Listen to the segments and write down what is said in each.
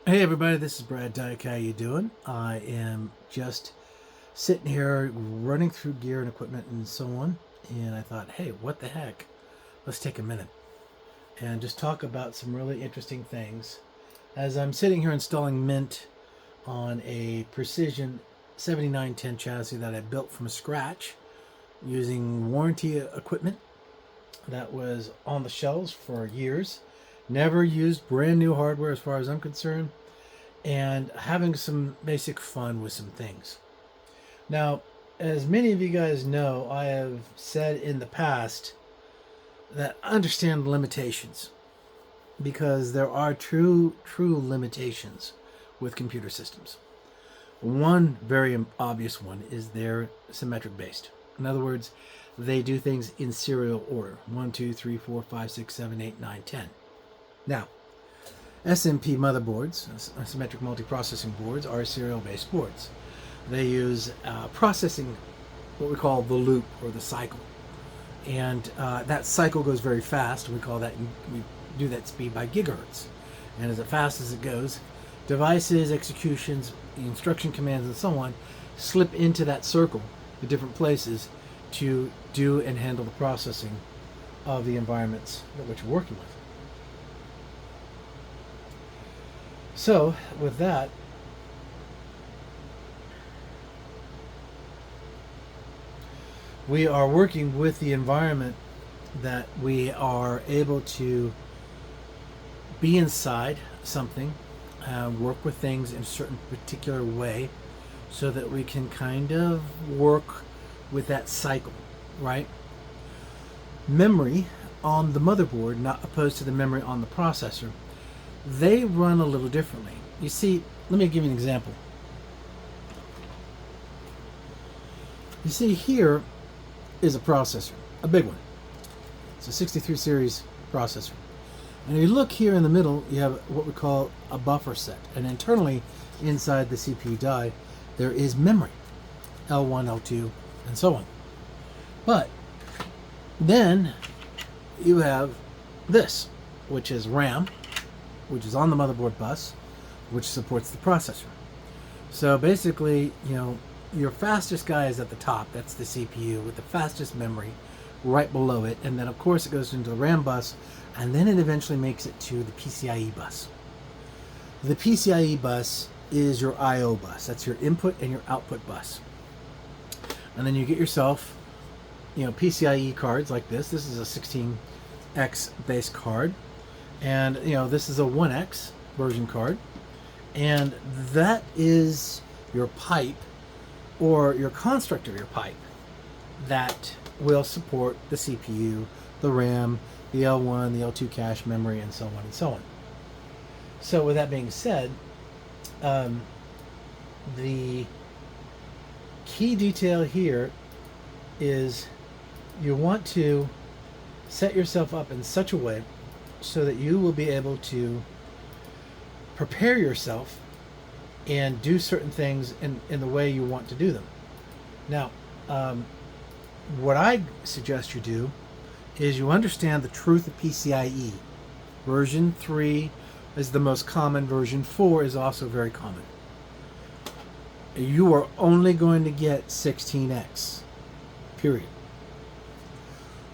Hey everybody, this is Brad Dyke. How you doing? I am just sitting here running through gear and equipment and so on, and I thought, hey, what the heck? Let's take a minute and just talk about some really interesting things. As I'm sitting here installing Mint on a Precision 7910 chassis that I built from scratch using warranty equipment that was on the shelves for years. Never used brand new hardware as far as I'm concerned, and having some basic fun with some things. Now, as many of you guys know, I have said in the past that I understand limitations because there are true limitations with computer systems. One very obvious one is they're symmetric based. In other words, they do things in serial order: 1, 2, 3, 4, 5, 6, 7, 8, 9, 10. Now, SMP motherboards, symmetric multiprocessing boards, are serial-based boards. They use processing, what we call the loop or the cycle, and that cycle goes very fast. We call that, we do that speed by gigahertz, and as fast as it goes, devices, executions, instruction commands, and so on slip into that circle in different places to do and handle the processing of the environments that you're working with. So, with that, we are working with the environment that we are able to be inside something, work with things in a certain particular way so that we can kind of work with that cycle, right? Memory on the motherboard, not opposed to the memory on the processor, they run a little differently. You see, let me give you an example. You see, here is a processor, a big one. It's a 63 series processor. And if you look here in the middle, you have what we call a buffer set. And internally, inside the CPU die, there is memory, L1, L2, and so on. But then you have this, which is RAM, which is on the motherboard bus, which supports the processor. So basically, your fastest guy is at the top. That's the CPU with the fastest memory right below it. And then, of course, it goes into the RAM bus, and then it eventually makes it to the PCIe bus. The PCIe bus is your I/O bus. That's your input and your output bus. And then you get yourself, PCIe cards like this. This is a 16X base card. And, this is a 1X version card. And that is your pipe, or your construct of your pipe, that will support the CPU, the RAM, the L1, the L2 cache memory, and so on and so on. So with that being said, the key detail here is you want to set yourself up in such a way so that you will be able to prepare yourself and do certain things in the way you want to do them. Now, what I suggest you do is you understand the truth of PCIe. Version 3 is the most common. Version 4 is also very common. You are only going to get 16X, period.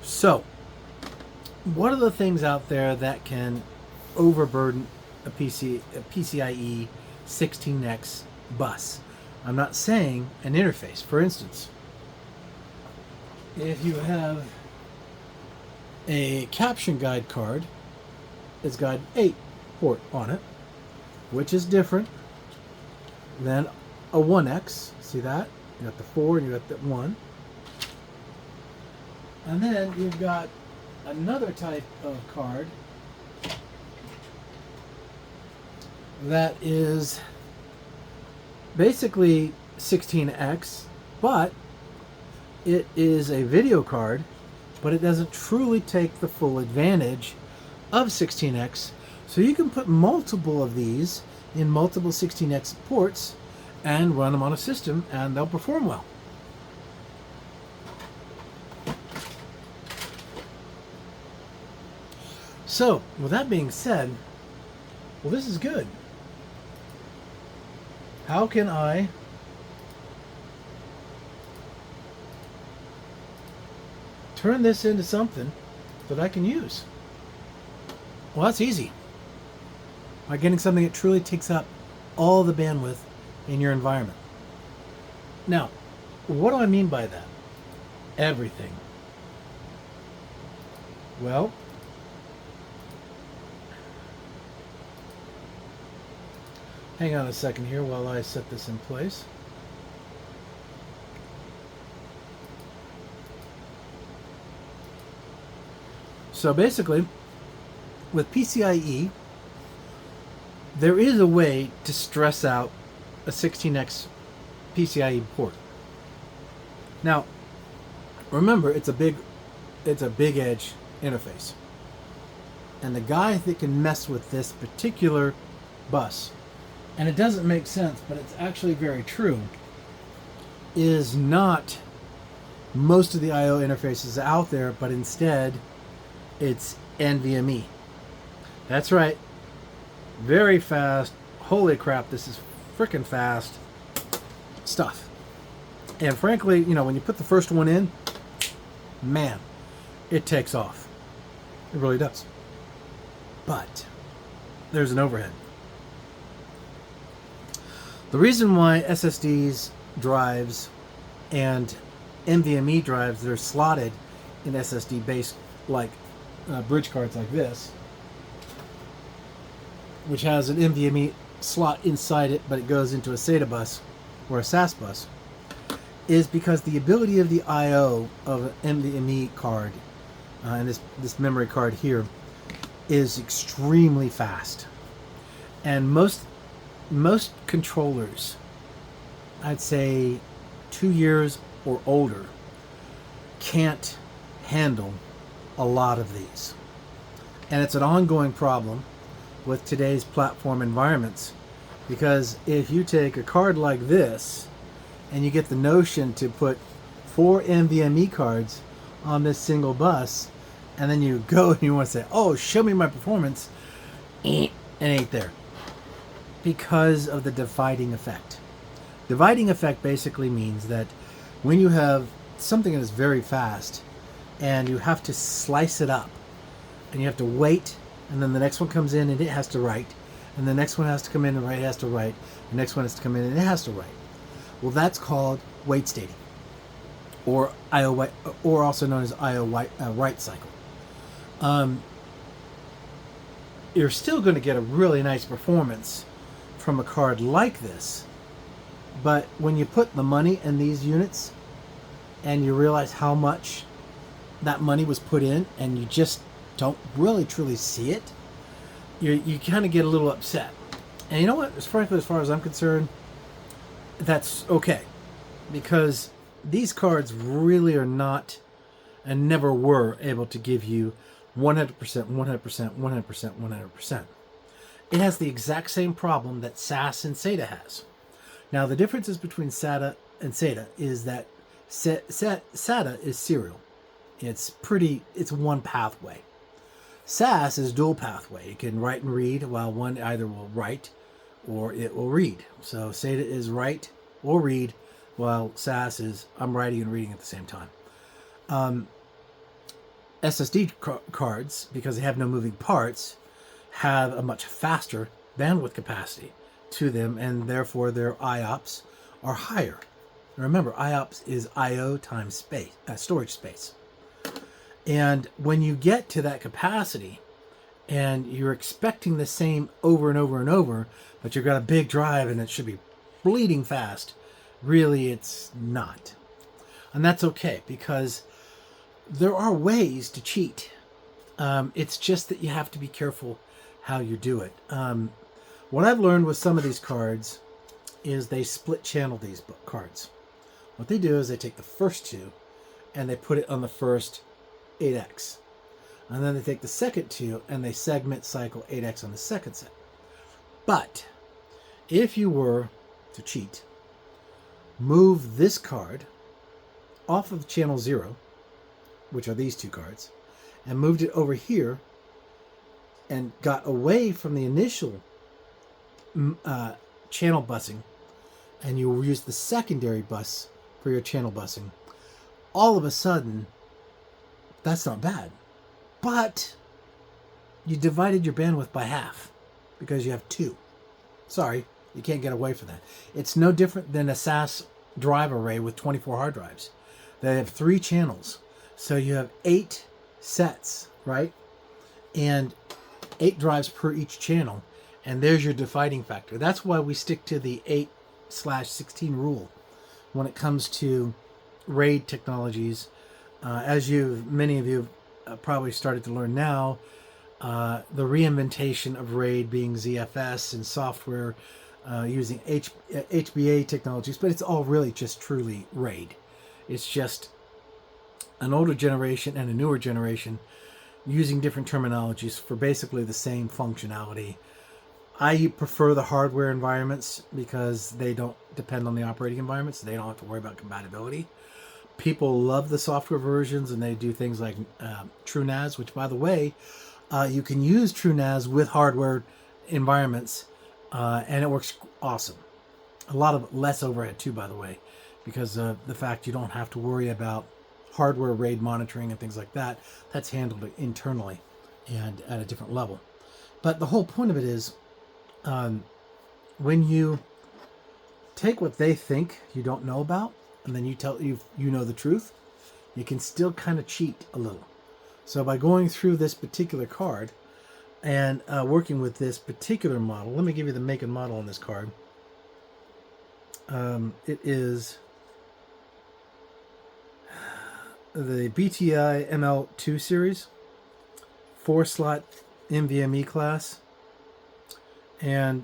So, what are the things out there that can overburden a PCIe 16X bus? I'm not saying an interface. For instance, if you have a caption guide card, it's got 8 port on it, which is different than a 1X. See that? You got the 4 and you got the 1. And then you've got another type of card that is basically 16X, but it is a video card, but it doesn't truly take the full advantage of 16X. So you can put multiple of these in multiple 16X ports and run them on a system, and they'll perform well. So, with that being said, well, this is good. How can I turn this into something that I can use? Well, that's easy. By getting something that truly takes up all the bandwidth in your environment. Now, what do I mean by that? Everything. Well, hang on a second here while I set this in place. So basically, with PCIe, there is a way to stress out a 16x PCIe port. Now, remember, it's a big edge interface. And the guy that can mess with this particular bus, and it doesn't make sense, but it's actually very true, is not most of the I/O interfaces out there, but instead it's NVMe. That's right. Very fast. Holy crap, this is freaking fast stuff. And frankly, you know, when you put the first one in, man, it takes off. It really does. But there's an overhead. The reason why SSDs, drives, and NVMe drives that are slotted in SSD based like bridge cards like this, which has an NVMe slot inside it, but it goes into a SATA bus or a SAS bus, is because the ability of the I/O of an NVMe card and this memory card here is extremely fast. And most controllers, I'd say 2 years or older, can't handle a lot of these. And it's an ongoing problem with today's platform environments, because if you take a card like this and you get the notion to put 4 NVMe cards on this single bus, and then you go and you want to say, oh, show me my performance, it ain't there, because of the dividing effect. Dividing effect basically means that when you have something that is very fast and you have to slice it up and you have to wait, and then the next one comes in and it has to write, and the next one has to come in and it has to write, the next one has to come in and it has to write. Well, that's called wait stating, or I/O, or also known as I/O write cycle. You're still going to get a really nice performance from a card like this, but when you put the money in these units and you realize how much that money was put in and you just don't really truly see it, you kind of get a little upset. And you know what? Frankly, as far as I'm concerned, that's okay, because these cards really are not and never were able to give you 100%, 100%, 100%, 100%. It has the exact same problem that SAS and SATA has. Now, the differences between SATA and SATA is that SATA is serial. It's one pathway. SAS is dual pathway. It can write and read, while one either will write or it will read. So SATA is write or read, while SAS is I'm writing and reading at the same time. SSD cards, because they have no moving parts, have a much faster bandwidth capacity to them, and therefore their IOPS are higher. Remember, IOPS is I/O times space, storage space. And when you get to that capacity and you're expecting the same over and over and over, but you've got a big drive and it should be bleeding fast, really it's not. And that's okay, because there are ways to cheat. It's just that you have to be careful how you do it. What I've learned with some of these cards is they split channel these cards. What they do is they take the first two and they put it on the first 8x. And then they take the second two and they segment cycle 8x on the second set. But if you were to cheat, move this card off of channel 0, which are these two cards, and moved it over here and got away from the initial channel busing and you use the secondary bus for your channel busing, all of a sudden, that's not bad. But you divided your bandwidth by half because you have two. Sorry, you can't get away from that. It's no different than a SAS drive array with 24 hard drives. They have 3 channels. So you have 8 sets, right? And 8 drives per each channel. And there's your dividing factor. That's why we stick to the 8/16 rule when it comes to RAID technologies. As many of you probably started to learn now, the reinventation of RAID being ZFS and software using HBA technologies, but it's all really just truly RAID. It's just an older generation and a newer generation using different terminologies for basically the same functionality. I prefer the hardware environments because they don't depend on the operating environment, so they don't have to worry about compatibility. People love the software versions, and they do things like TrueNAS, which, by the way, you can use TrueNAS with hardware environments, and it works awesome. A lot of less overhead, too, by the way, because of the fact you don't have to worry about hardware RAID monitoring and things like that. That's handled internally and at a different level. But the whole point of it is, when you take what they think you don't know about, and then you know the truth, you can still kind of cheat a little. So by going through this particular card and working with this particular model, let me give you the make and model on this card. It is the BTI ML2 series, 4-slot NVMe class, and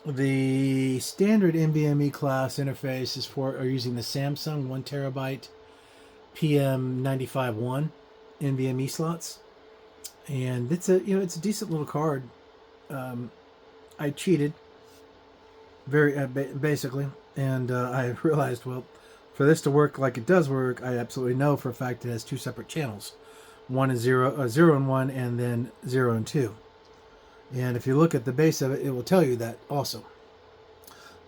the standard NVMe class interface is are using the Samsung 1 terabyte PM95-1 NVMe slots, and it's a decent little card. I cheated very basically, and I realized, well, for this to work like it does work, I absolutely know for a fact it has 2 separate channels. One is 0 and 1, and then 0 and 2. And if you look at the base of it, it will tell you that also.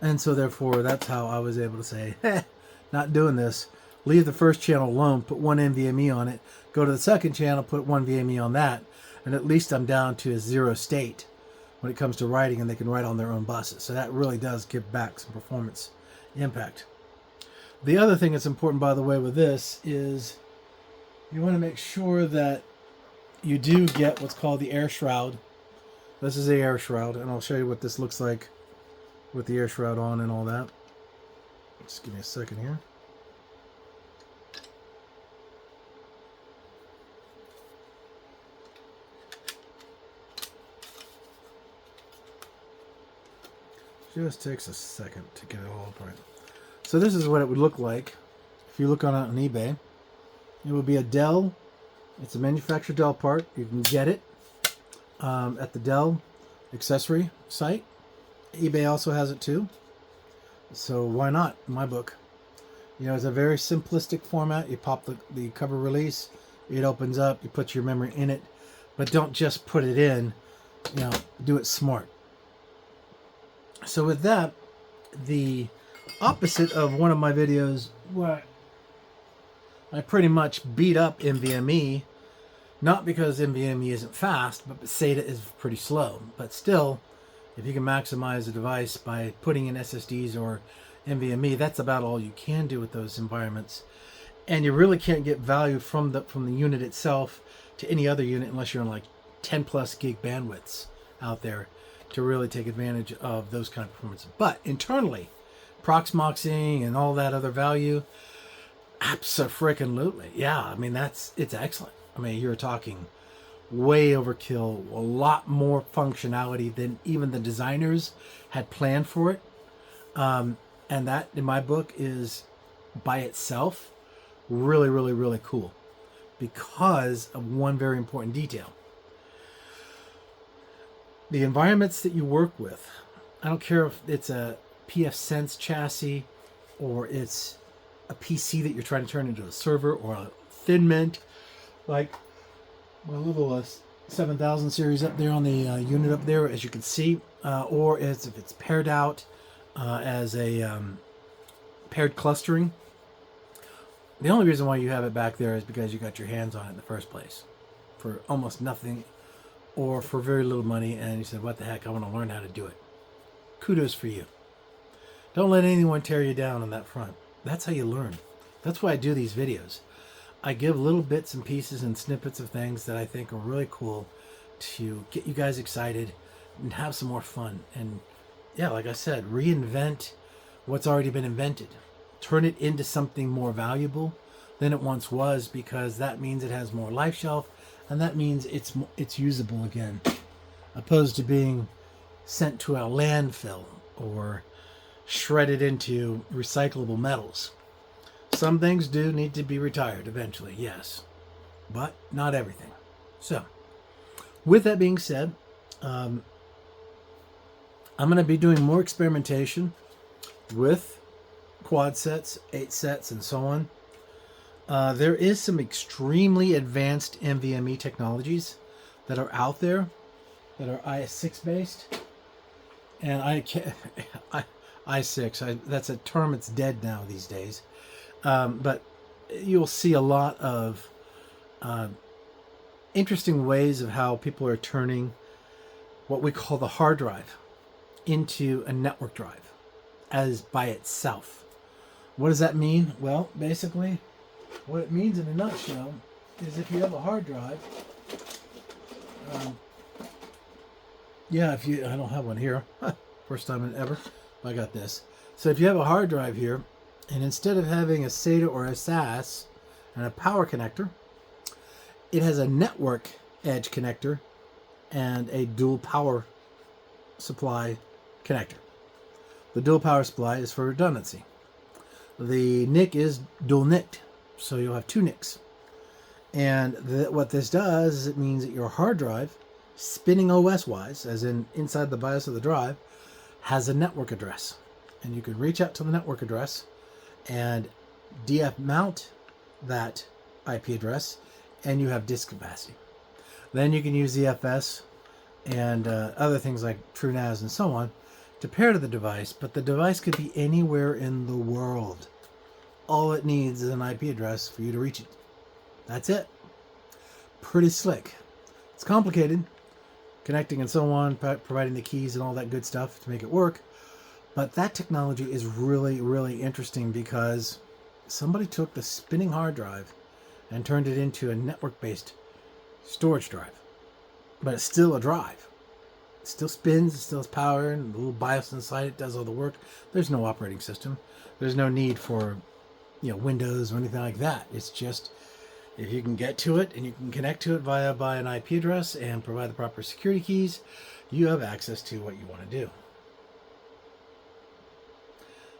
And so therefore, that's how I was able to say, not doing this. Leave the first channel alone, put 1 NVMe on it, go to the second channel, put 1 VME on that, and at least I'm down to a 0 state when it comes to writing, and they can write on their own buses. So that really does give back some performance impact. The other thing that's important, by the way, with this is you want to make sure that you do get what's called the air shroud. This is the air shroud, and I'll show you what this looks like with the air shroud on and all that. Just give me a second here. Just takes a second to get it all apart. So this is what it would look like if you look on eBay. It would be a Dell. It's a manufactured Dell part. You can get it at the Dell accessory site. eBay also has it too. So why not, in my book? You know, it's a very simplistic format. You pop the cover release. It opens up. You put your memory in it. But don't just put it in. You know, do it smart. So with that, the opposite of one of my videos where I pretty much beat up NVMe, not because NVMe isn't fast, but SATA is pretty slow. But still, if you can maximize a device by putting in SSDs or NVMe, that's about all you can do with those environments. And you really can't get value from the unit itself to any other unit unless you're on like 10 plus gig bandwidths out there to really take advantage of those kind of performances. But internally, proxmoxing and all that other value, abso-freaking-lutely. Yeah, I mean, it's excellent. I mean, you're talking way overkill, a lot more functionality than even the designers had planned for it. And that, in my book, is by itself really, really, really cool because of one very important detail. The environments that you work with, I don't care if it's a pfSense chassis or it's a PC that you're trying to turn into a server or a thin mint, like my little 7000 series up there on the unit up there, as you can see, or as if it's paired out as a paired clustering. The only reason why you have it back there is because you got your hands on it in the first place for almost nothing or for very little money, and you said, what the heck, I want to learn how to do it. Kudos for you. Don't let anyone tear you down on that front. That's how you learn. That's why I do these videos. I give little bits and pieces and snippets of things that I think are really cool to get you guys excited and have some more fun. And yeah, like I said, reinvent what's already been invented. Turn it into something more valuable than it once was, because that means it has more life shelf, and that means it's usable again, opposed to being sent to a landfill or shredded into recyclable metals. Some things do need to be retired eventually, yes, but not everything. So, with that being said, I'm going to be doing more experimentation with quad sets, 8 sets, and so on. There is some extremely advanced NVMe technologies that are out there that are i6 based, and i6, that's a term that's dead now these days. But you'll see a lot of interesting ways of how people are turning what we call the hard drive into a network drive as by itself. What does that mean? Well, basically, what it means in a nutshell is if you have a hard drive, I don't have one here. First time ever. I got this. So if you have a hard drive here, and instead of having a SATA or a SAS and a power connector, it has a network edge connector and a dual power supply connector. The dual power supply is for redundancy. The NIC is dual NICed, so you'll have 2 NICs. And what this does is it means that your hard drive, spinning OS-wise, as in inside the BIOS of the drive, has a network address. And you can reach out to the network address and DF mount that IP address, and you have disk capacity. Then you can use ZFS and other things like TrueNAS and so on to pair to the device, but the device could be anywhere in the world. All it needs is an IP address for you to reach it. That's it. Pretty slick. It's complicated, connecting and so on, providing the keys and all that good stuff to make it work. But that technology is really, really interesting because somebody took the spinning hard drive and turned it into a network-based storage drive. But it's still a drive. It still spins, it still has power, and a little BIOS inside it does all the work. There's no operating system. There's no need for, Windows or anything like that. It's just, if you can get to it and you can connect to it by an IP address and provide the proper security keys, you have access to what you want to do.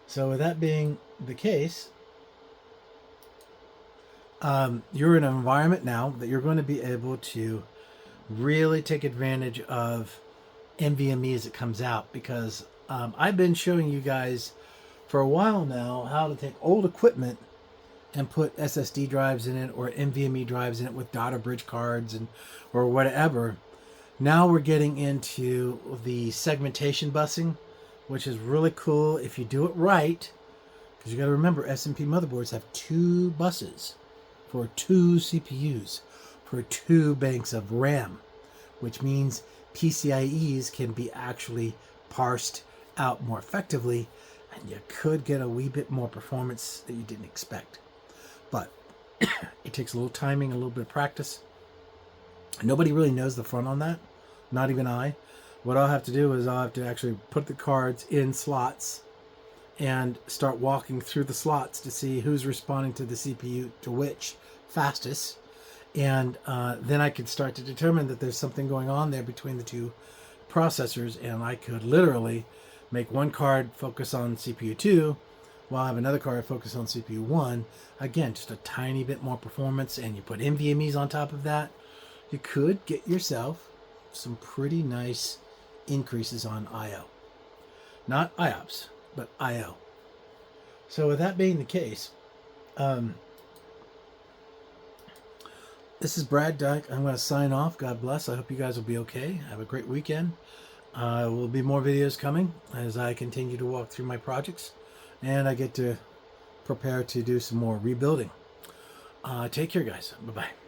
So with that being the case, you're in an environment now that you're going to be able to really take advantage of NVMe as it comes out, because I've been showing you guys for a while now how to take old equipment and put SSD drives in it or NVMe drives in it with data bridge cards or whatever. Now we're getting into the segmentation busing, which is really cool if you do it right, because you got to remember S&P motherboards have 2 buses for 2 CPUs for 2 banks of RAM, which means PCIEs can be actually parsed out more effectively, and you could get a wee bit more performance that you didn't expect. But it takes a little timing, a little bit of practice. Nobody really knows the front on that, not even I. What I'll have to do is I'll have to actually put the cards in slots and start walking through the slots to see who's responding to the CPU to which fastest. And then I could start to determine that there's something going on there between the 2 processors, and I could literally make one card focus on CPU 2 while I have another card focus on CPU 1. Again, just a tiny bit more performance, and you put NVMEs on top of that, you could get yourself some pretty nice increases on I/O. Not IOPS, but I/O. So with that being the case, This is Brad Dyke. I'm going to sign off. God bless. I hope you guys will be okay. Have a great weekend. Will be more videos coming as I continue to walk through my projects and I get to prepare to do some more rebuilding. Take care, guys. Bye-bye.